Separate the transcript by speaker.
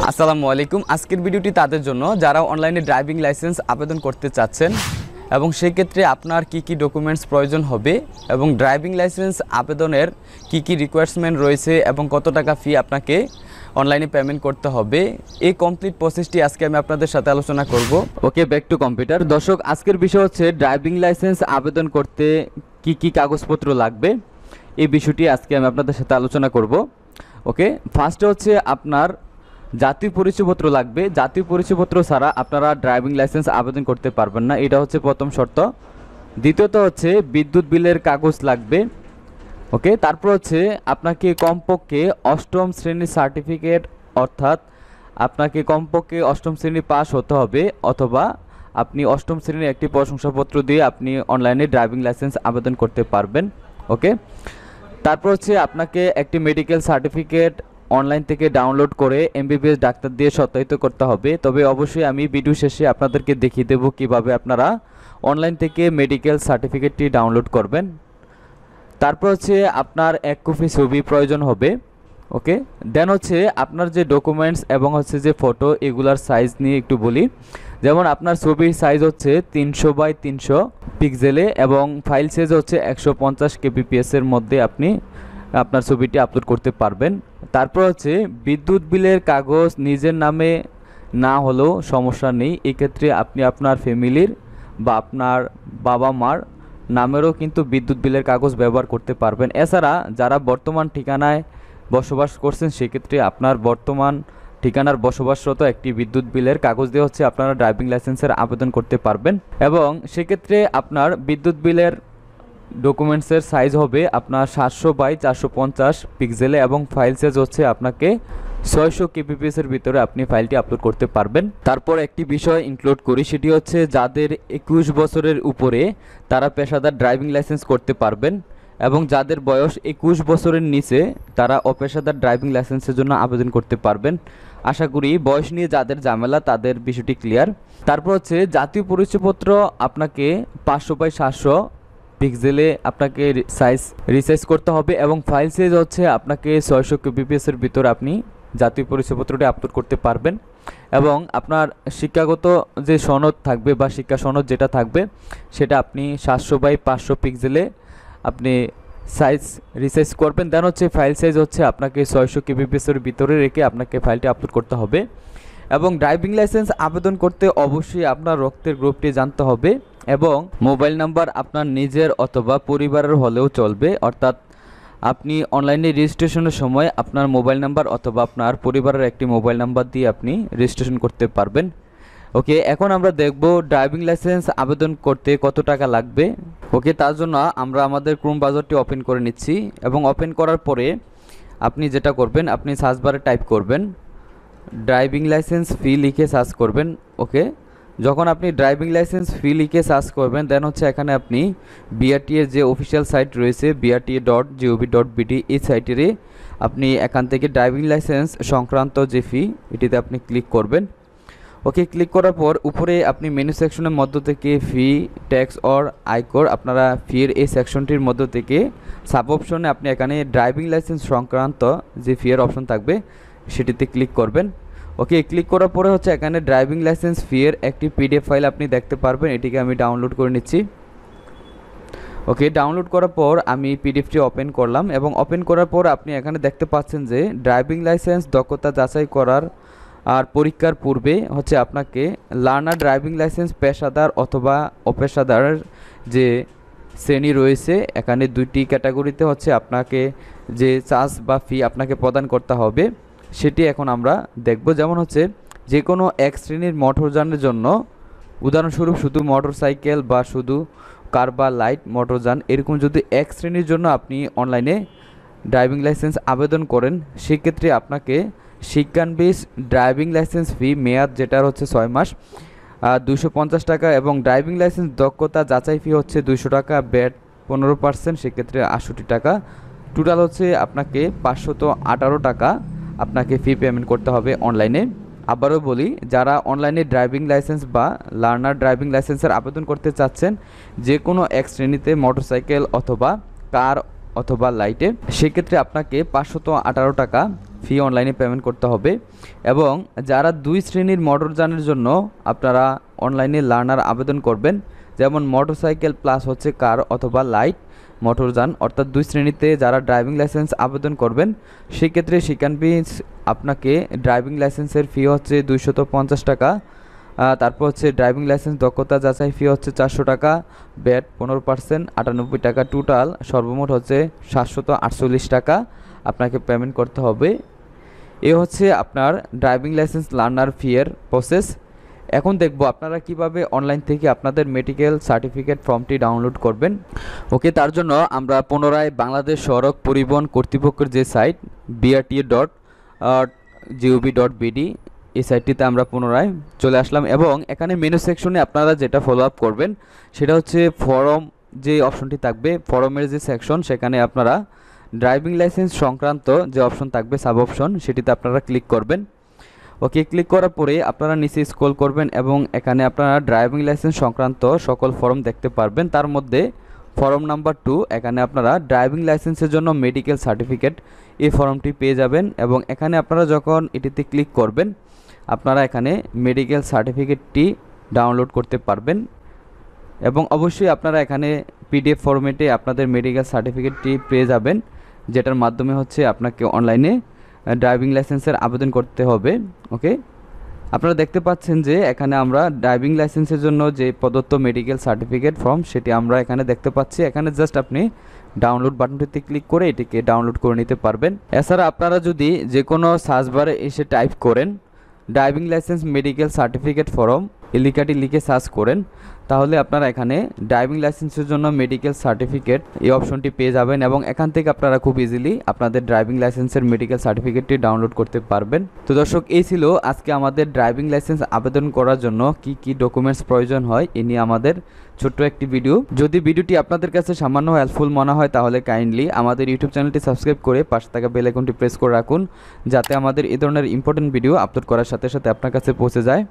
Speaker 1: আসসালামু আলাইকুম। আজকের ভিডিওটি তাদের জন্য যারা অনলাইনে ড্রাইভিং লাইসেন্স আবেদন করতে চাচ্ছেন এবং সেই ক্ষেত্রে আপনার কি কি ডকুমেন্টস প্রয়োজন হবে এবং ড্রাইভিং লাইসেন্স আবেদনের কি কি রিকোয়ারমেন্ট রয়েছে এবং কত টাকা ফি আপনাকে অনলাইনে পেমেন্ট করতে হবে, এই কমপ্লিট প্রসেসটি আজকে আমি আপনাদের সাথে আলোচনা করব। ওকে, ব্যাক টু কম্পিউটার। দর্শক, আজকের বিষয় হচ্ছে ড্রাইভিং লাইসেন্স আবেদন করতে কি কি কাগজপত্র লাগবে, এই বিষয়টি আজকে আমি আপনাদের সাথে আলোচনা করব। ওকে, ফার্স্টে হচ্ছে আপনার জাতীয় পরিচয়পত্র লাগবে। জাতীয় পরিচয়পত্র ছাড়া আপনারা ড্রাইভিং লাইসেন্স আবেদন করতে পারবেন না, এটা হচ্ছে প্রথম শর্ত। দ্বিতীয়ত হচ্ছে বিদ্যুৎ বিলের কাগজ লাগবে। ওকে, তারপর হচ্ছে আপনাকে কমপক্ষে অষ্টম শ্রেণীর সার্টিফিকেট, অর্থাৎ আপনাকে কমপক্ষে অষ্টম শ্রেণী পাস হতে হবে অথবা আপনি অষ্টম শ্রেণীর একটি প্রশংসাপত্র দিয়ে আপনি অনলাইনে ড্রাইভিং লাইসেন্স আবেদন করতে পারবেন। ওকে, তারপর হচ্ছে আপনাকে একটি মেডিকেল সার্টিফিকেট অনলাইন থেকে ডাউনলোড করে এমবিবিএস ডাক্তার দিয়ে সত্যায়িত করতে হবে। তবে অবশ্যই আমি ভিডিও শেষে আপনাদেরকে দেখিয়ে দেব কিভাবে আপনারা অনলাইন থেকে মেডিকেল সার্টিফিকেটটি ডাউনলোড করবেন। তারপর হচ্ছে আপনার এক কপি ছবি প্রয়োজন হবে। ওকে, দেন হচ্ছে আপনার যে ডকুমেন্টস এবং হচ্ছে যে ফটো, এগুলার সাইজ নিয়ে একটু বলি। যেমন আপনার ছবির সাইজ হচ্ছে 300x300 পিক্সেলে এবং ফাইল সাইজ হচ্ছে 150 kbps এর মধ্যে আপনি আপনার ছবিটি আপলোড করতে পারবেন। তারপর হচ্ছে বিদ্যুৎ বিলের কাগজ নিজের নামে না হলেও সমস্যা নেই, এক্ষেত্রে আপনি আপনার ফ্যামিলির বা আপনার বাবা মার নামেরও কিন্তু বিদ্যুৎ বিলের কাগজ ব্যবহার করতে পারবেন। এছাড়া যারা বর্তমান ঠিকানায় বসবাস করছেন, সেক্ষেত্রে আপনার বর্তমান ঠিকানার বসবাসরত একটি বিদ্যুৎ বিলের কাগজ দিয়ে হচ্ছে আপনারা ড্রাইভিং লাইসেন্সের আবেদন করতে পারবেন। এবং সেক্ষেত্রে আপনার বিদ্যুৎ বিলের ডকুমেন্টসের সাইজ হবে আপনার 700x450 পিক্সেলে এবং ফাইল সাইজ হচ্ছে আপনাকে 600 kbps এর ভিতরে আপনি ফাইলটি আপলোড করতে পারবেন। তারপর একটি বিষয় ইনক্লুড করি, সেটি হচ্ছে যাদের 21 বছরের উপরে তারা পেশাদার ড্রাইভিং লাইসেন্স করতে পারবেন এবং যাদের বয়স 21 বছরের নিচে তারা অপেশাদার ড্রাইভিং লাইসেন্সের জন্য আবেদন করতে পারবেন। আশা করি বয়স নিয়ে যাদের ঝামেলা তাদের বিষয়টি ক্লিয়ার। তারপর হচ্ছে জাতীয় পরিচয়পত্র আপনাকে 500x700 পিক্সেলে আপনাকে সাইজ রিসাইজ করতে হবে এবং ফাইল সাইজ হচ্ছে আপনাকে 600 kbps এর ভিতর আপনি জাতীয় পরিচয়পত্রটি আপলোড করতে পারবেন। এবং আপনার শিক্ষাগত যে সনদ থাকবে বা শিক্ষা সনদ যেটা থাকবে সেটা আপনি 700x500 পিক্সেলে আপনি সাইজ রিসাইজ করবেন। দেন হচ্ছে ফাইল সাইজ হচ্ছে আপনাকে 600 kbps এর ভিতরে রেখে আপনাকে ফাইলটি আপলোড করতে হবে। এবং ড্রাইভিং লাইসেন্স আবেদন করতে অবশ্যই আপনার রক্তের গ্রুপটি জানতে হবে এবং মোবাইল নাম্বার আপনার নিজের অথবা পরিবারের হলেও চলবে, অর্থাৎ আপনি অনলাইনে রেজিস্ট্রেশনের সময় আপনার মোবাইল নাম্বার অথবা আপনার পরিবারের একটি মোবাইল নাম্বার দিয়ে আপনি রেজিস্ট্রেশন করতে পারবেন। ওকে, এখন আমরা দেখব ড্রাইভিং লাইসেন্স আবেদন করতে কত টাকা লাগবে। ওকে, তার জন্য আমরা আমাদের ক্রোম ব্রাউজারটি ওপেন করে নিচ্ছি এবং ওপেন করার পরে আপনি যেটা করবেন, আপনি সার্চ বারে টাইপ করবেন ড্রাইভিং লাইসেন্স ফি লিখে সার্চ করবেন। ওকে, যখন আপনি ড্রাইভিং লাইসেন্স ফি লিখে সার্চ করবেন দেন হচ্ছে এখানে আপনি বিআরটি এর যে অফিসিয়াল সাইট রয়েছে brt.gov.bt, এই সাইটের আপনি এখান থেকে ড্রাইভিং লাইসেন্স সংক্রান্ত যে ফি এটিতে আপনি ক্লিক করবেন। ওকে, ক্লিক করার পর উপরে আপনি মেনু সেকশনের মধ্য থেকে ফি, ট্যাক্স অর আয়কর, আপনারা ফির এই সেকশনটির মধ্য থেকে সাব অপশনে আপনি এখানে ড্রাইভিং লাইসেন্স সংক্রান্ত যে ফিয়ের অপশন থাকবে সেটিতে ক্লিক করবেন। ওকে, ক্লিক করার পরে হচ্ছে এখানে ড্রাইভিং লাইসেন্স ফিয়ের একটি পিডিএফ ফাইল আপনি দেখতে পারবেন, এটিকে আমি ডাউনলোড করে নিচ্ছি। ওকে, ডাউনলোড করার পর আমি পিডিএফটি ওপেন করলাম এবং ওপেন করার পর আপনি এখানে দেখতে পাচ্ছেন যে ড্রাইভিং লাইসেন্স দক্ষতা যাচাই করার আর পরীক্ষার পূর্বে হচ্ছে আপনাকে লার্নার ড্রাইভিং লাইসেন্স পেশাদার অথবা অপেশাদারের যে শ্রেণী রয়েছে, এখানে দুইটি ক্যাটাগরিতে হচ্ছে আপনাকে যে চার্জ বা ফি আপনাকে প্রদান করতে হবে সেটি এখন আমরা দেখব। যেমন হচ্ছে যে কোনো এক শ্রেণীর মোটরযানের জন্য, উদাহরণস্বরূপ শুধু মোটরসাইকেল বা শুধু কার বা লাইট মোটরযান, এরকম যদি এক শ্রেণীর জন্য আপনি অনলাইনে ড্রাইভিং লাইসেন্স আবেদন করেন সেক্ষেত্রে আপনাকে শিক্ষানবিশ ড্রাইভিং লাইসেন্স ফি মেয়াদ যেটার হচ্ছে 6 মাস 250 টাকা এবং ড্রাইভিং লাইসেন্স দক্ষতা যাচাই ফি হচ্ছে 200 টাকা, ব্যাট 15%, সেক্ষেত্রে 68 টাকা, টোটাল হচ্ছে আপনাকে 518 টাকা আপনাকে ফি পেমেন্ট করতে হবে অনলাইনে। আবারও বলি, যারা অনলাইনে ড্রাইভিং লাইসেন্স বা লার্নার ড্রাইভিং লাইসেন্সের আবেদন করতে চাচ্ছেন যে কোনো এক শ্রেণীতে মোটরসাইকেল অথবা কার অথবা লাইটে, সেক্ষেত্রে আপনাকে 518 টাকা ফি অনলাইনে পেমেন্ট করতে হবে। এবং যারা 2 শ্রেণীর মোটরযানের জন্য আপনারা অনলাইনে লার্নার আবেদন করবেন, যেমন মোটরসাইকেল প্লাস হচ্ছে কার অথবা লাইট মোটরযান, অর্থাৎ 2 শ্রেণীতে যারা ড্রাইভিং লাইসেন্স আবেদন করবেন সেক্ষেত্রে সেখানে আপনাকে ড্রাইভিং লাইসেন্সের ফি হচ্ছে 250 টাকা। তারপর হচ্ছে ড্রাইভিং লাইসেন্স দক্ষতা যাচাই ফি হচ্ছে 400 টাকা, ব্যাট 15% 98 টাকা, টোটাল সর্বমোট হচ্ছে 748 টাকা আপনাকে পেমেন্ট করতে হবে। এ হচ্ছে আপনার ড্রাইভিং লাইসেন্স লার্নার ফি এর প্রসেস। এখন দেখব আপনারা কিভাবে অনলাইন থেকে আপনাদের মেডিকেল সার্টিফিকেট ফর্মটি ডাউনলোড করবেন। ওকে, তার জন্য আমরা পুনরায় বাংলাদেশ সড়ক পরিবহন কর্তৃপক্ষের যে সাইট BRTA.gov.bd এই সাইটটিতে আমরা পুনরায় চলে আসলাম এবং এখানে মেনু সেকশনে আপনারা যেটা ফলো আপ করবেন সেটা হচ্ছে ফর্ম যে অপশনটি থাকবে, ফর্মের যে সেকশন, সেখানে আপনারা ড্রাইভিং লাইসেন্স সংক্রান্ত যে অপশন থাকবে সাব অপশন, সেটিতে আপনারা ক্লিক করবেন। ওকে, ক্লিক করার পরে আপনারা নিচে স্ক্রল করবেন এবং এখানে আপনারা ড্রাইভিং লাইসেন্স সংক্রান্ত সকল ফর্ম দেখতে পারবেন। তার মধ্যে ফর্ম নাম্বার 2, এখানে আপনারা ড্রাইভিং লাইসেন্সের জন্য মেডিকেল সার্টিফিকেট এই ফর্মটি পেয়ে যাবেন এবং এখানে আপনারা যখন এটিতে ক্লিক করবেন আপনারা এখানে মেডিকেল সার্টিফিকেটটি ডাউনলোড করতে পারবেন এবং অবশ্যই আপনারা এখানে PDF ফরম্যাটে আপনাদের মেডিকেল সার্টিফিকেটটি পেয়ে যাবেন, যেটার মাধ্যমে হচ্ছে আপনাকে অনলাইনে ড্রাইভিং লাইসেন্সের আবেদন করতে হবে। ওকে, আপনারা দেখতে পাচ্ছেন যে এখানে আমরা ড্রাইভিং লাইসেন্সের জন্য যে প্রদত্ত মেডিকেল সার্টিফিকেট ফর্ম সেটি আমরা এখানে দেখতে পাচ্ছি। এখানে জাস্ট আপনি ডাউনলোড বাটনটিতে ক্লিক করে এটিকে ডাউনলোড করে নিতে পারবেন। এছাড়া আপনারা যদি যে কোনো সার্চ বারে এসে টাইপ করেন driving licence medical certificate form এই লেখাটি লিখে সার্চ করেন, তাহলে আপনারা এখানে ড্রাইভিং লাইসেন্সের জন্য মেডিকেল সার্টিফিকেট এই অপশনটি পেয়ে যাবেন এবং এখান থেকে আপনারা খুব ইজিলি আপনাদের ড্রাইভিং লাইসেন্সের মেডিকেল সার্টিফিকেটটি ডাউনলোড করতে পারবেন। তো দর্শক, এই ছিল আজকে আমাদের ড্রাইভিং লাইসেন্স আবেদন করার জন্য কি কি ডকুমেন্টস প্রয়োজন হয় এ নিয়ে আমাদের ছোট্ট একটি ভিডিও। যদি ভিডিওটি আপনাদের কাছে সামান্য হেল্পফুল মনে হয় তাহলে কাইন্ডলি আমাদের ইউটিউব চ্যানেলটি সাবস্ক্রাইব করে পাশে থাকা বেল আইকনটি প্রেস করে রাখুন, যাতে আমাদের এই ধরনের ইম্পর্টেন্ট ভিডিও আপলোড করার সাথে সাথে আপনার কাছে পৌঁছে যায়।